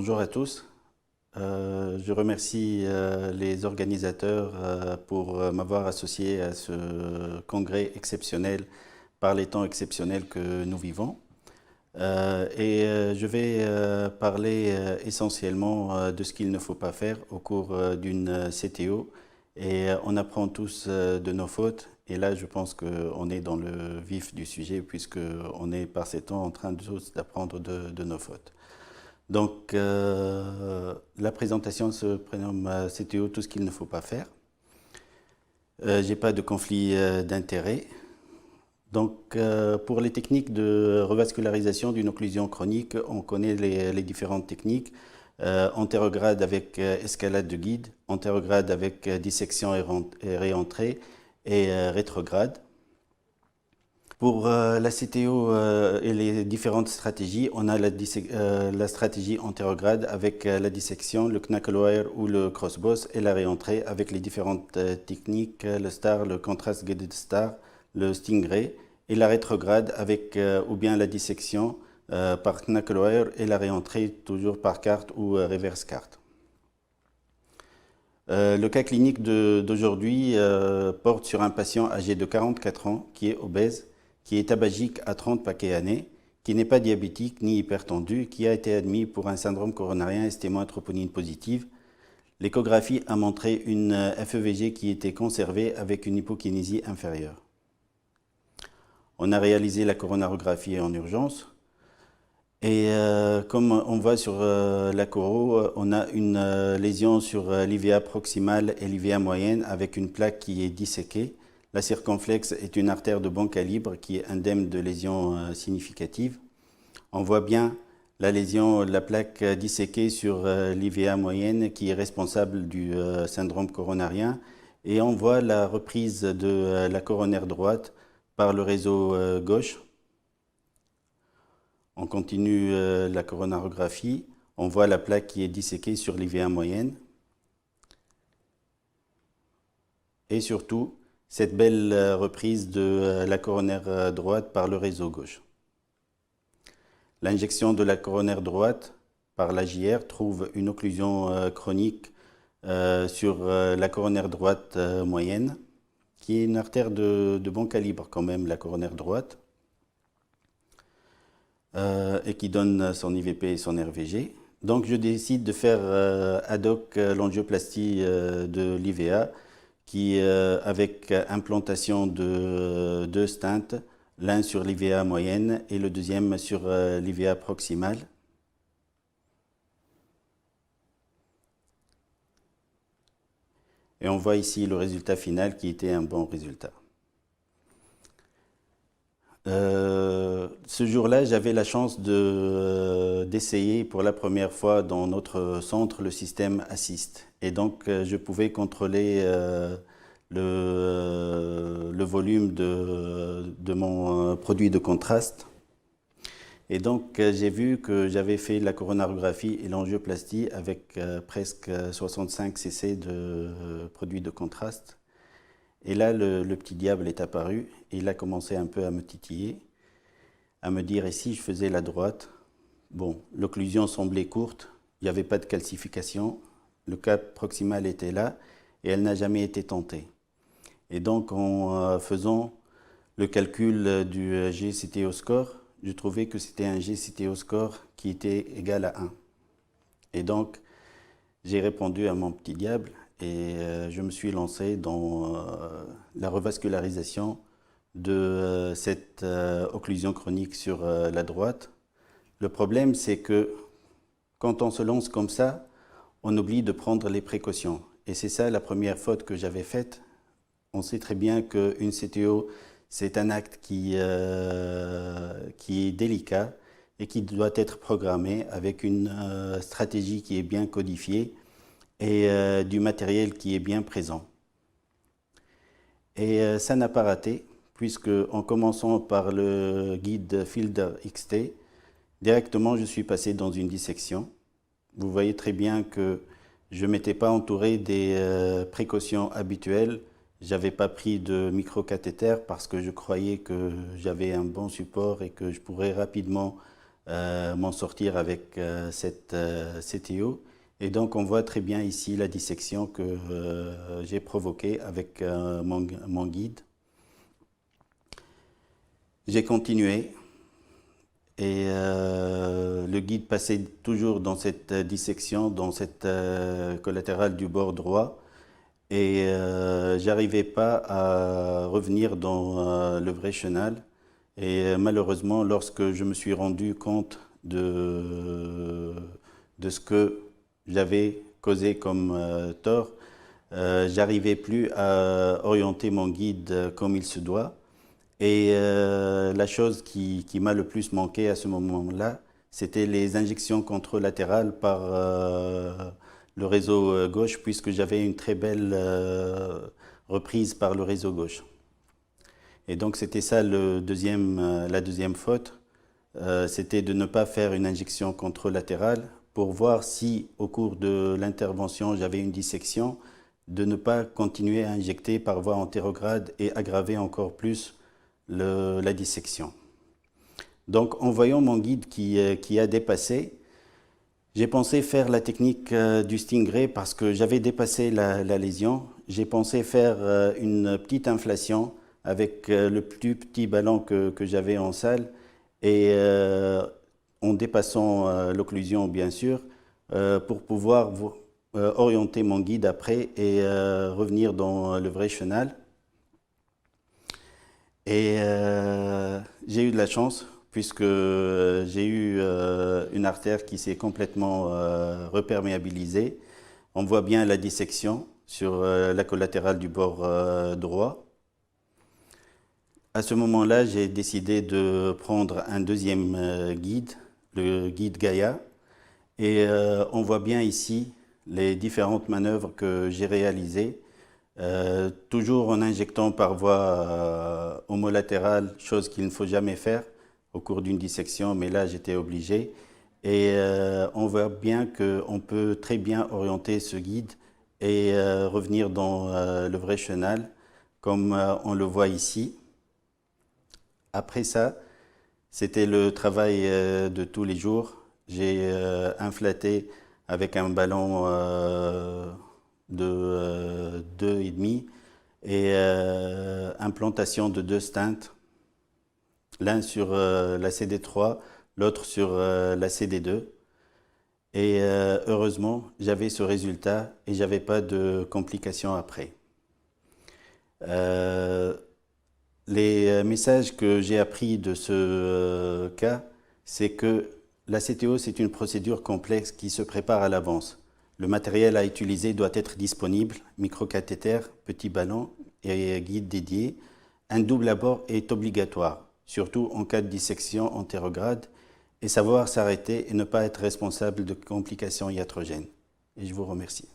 Bonjour à tous. Je remercie les organisateurs pour m'avoir associé à ce congrès exceptionnel par les temps exceptionnels que nous vivons. Je vais parler essentiellement de ce qu'il ne faut pas faire au cours d'une CTO. On apprend tous de nos fautes. Et là, je pense qu'on est dans le vif du sujet puisqu'on est par ces temps en train tous d'apprendre de nos fautes. Donc, la présentation se prénomme CTO, tout ce qu'il ne faut pas faire. J'ai pas de conflit d'intérêt. Donc, pour les techniques de revascularisation d'une occlusion chronique, on connaît les différentes techniques. Antérograde avec escalade de guide, antérograde avec dissection et réentrée, et rétrograde. Pour la CTO et les différentes stratégies, on a la stratégie antérograde avec la dissection, le knucklewire ou le crossboss, et la réentrée avec les différentes techniques, le star, le contrast guided star, le stingray, et la rétrograde avec ou bien la dissection par knucklewire et la réentrée toujours par carte ou reverse carte. Le cas clinique d'aujourd'hui porte sur un patient âgé de 44 ans qui est obèse, qui est tabagique à 30 paquets années, qui n'est pas diabétique ni hypertendu, qui a été admis pour un syndrome coronarien stémo-troponine positive. L'échographie a montré une FEVG qui était conservée avec une hypokinésie inférieure. On a réalisé la coronarographie en urgence. Et comme on voit sur la coro, on a une lésion sur l'IVA proximale et l'IVA moyenne avec une plaque qui est disséquée. La circonflexe est une artère de bon calibre qui est indemne de lésions significatives. On voit bien la lésion, la plaque disséquée sur l'IVA moyenne qui est responsable du syndrome coronarien. Et on voit la reprise de la coronaire droite par le réseau gauche. On continue la coronarographie. On voit la plaque qui est disséquée sur l'IVA moyenne. Et surtout, cette belle reprise de la coronaire droite par le réseau gauche. L'injection de la coronaire droite par l'AJR trouve une occlusion chronique sur la coronaire droite moyenne, qui est une artère de bon calibre quand même, la coronaire droite, et qui donne son IVP et son RVG. Donc je décide de faire ad hoc l'angioplastie de l'IVA, qui avec implantation de deux stents, l'un sur l'IVA moyenne et le deuxième sur l'IVA proximale. Et on voit ici le résultat final qui était un bon résultat. Ce jour-là, j'avais la chance d'essayer pour la première fois dans notre centre le système Assist. Et donc, je pouvais contrôler le volume de mon produit de contraste. Et donc, j'ai vu que j'avais fait la coronarographie et l'angioplastie avec presque 65 cc de produit de contraste. Et là, le petit diable est apparu et il a commencé un peu à me titiller, à me dire, et si je faisais la droite? Bon, l'occlusion semblait courte, il n'y avait pas de calcification, le cap proximal était là et elle n'a jamais été tentée. Et donc, en faisant le calcul du GCTO score, je trouvais que c'était un GCTO score qui était égal à 1. Et donc, j'ai répondu à mon petit diable et je me suis lancé dans la revascularisation de cette occlusion chronique sur la droite. Le problème, c'est que quand on se lance comme ça, on oublie de prendre les précautions. Et c'est ça la première faute que j'avais faite. On sait très bien qu'une CTO, c'est un acte qui est délicat et qui doit être programmé avec une stratégie qui est bien codifiée et du matériel qui est bien présent. Et ça n'a pas raté, puisque en commençant par le guide Fielder XT, directement je suis passé dans une dissection. Vous voyez très bien que je ne m'étais pas entouré des précautions habituelles. J'avais pas pris de microcathéter parce que je croyais que j'avais un bon support et que je pourrais rapidement m'en sortir avec cette CTO. Et donc on voit très bien ici la dissection que j'ai provoquée avec mon guide. J'ai continué et le guide passait toujours dans cette dissection, dans cette collatérale du bord droit. Et j'arrivais pas à revenir dans le vrai chenal. Et malheureusement, lorsque je me suis rendu compte de ce que j'avais causé comme tort, j'arrivais plus à orienter mon guide comme il se doit. Et la chose qui m'a le plus manqué à ce moment-là, c'était les injections contralatérales par le réseau gauche, puisque j'avais une très belle reprise par le réseau gauche. Et donc c'était ça la deuxième faute, c'était de ne pas faire une injection contralatérale pour voir si au cours de l'intervention j'avais une dissection, de ne pas continuer à injecter par voie antérograde et aggraver encore plus la dissection. Donc en voyant mon guide qui a dépassé, j'ai pensé faire la technique du Stingray parce que j'avais dépassé la lésion. J'ai pensé faire une petite inflation avec le plus petit ballon que j'avais en salle et en dépassant l'occlusion bien sûr pour pouvoir orienter mon guide après et revenir dans le vrai chenal. Et j'ai eu de la chance puisque j'ai eu une artère qui s'est complètement reperméabilisée. On voit bien la dissection sur la collatérale du bord droit. À ce moment-là, j'ai décidé de prendre un deuxième guide, le guide Gaia. Et on voit bien ici les différentes manœuvres que j'ai réalisées. Toujours en injectant par voie homolatérale, chose qu'il ne faut jamais faire au cours d'une dissection, mais là j'étais obligé. Et on voit bien qu'on peut très bien orienter ce guide et revenir dans le vrai chenal, comme on le voit ici. Après ça, c'était le travail de tous les jours. J'ai inflaté avec un ballon de 2,5 et implantation de 2 stents, l'un sur la CD3, l'autre sur la CD2. Et heureusement, j'avais ce résultat et j'avais pas de complications après. Les messages que j'ai appris de ce cas, c'est que la CTO, c'est une procédure complexe qui se prépare à l'avance. Le matériel à utiliser doit être disponible, microcathéter, petit ballon et guide dédié. Un double abord est obligatoire, surtout en cas de dissection antérograde, et savoir s'arrêter et ne pas être responsable de complications iatrogènes. Et je vous remercie.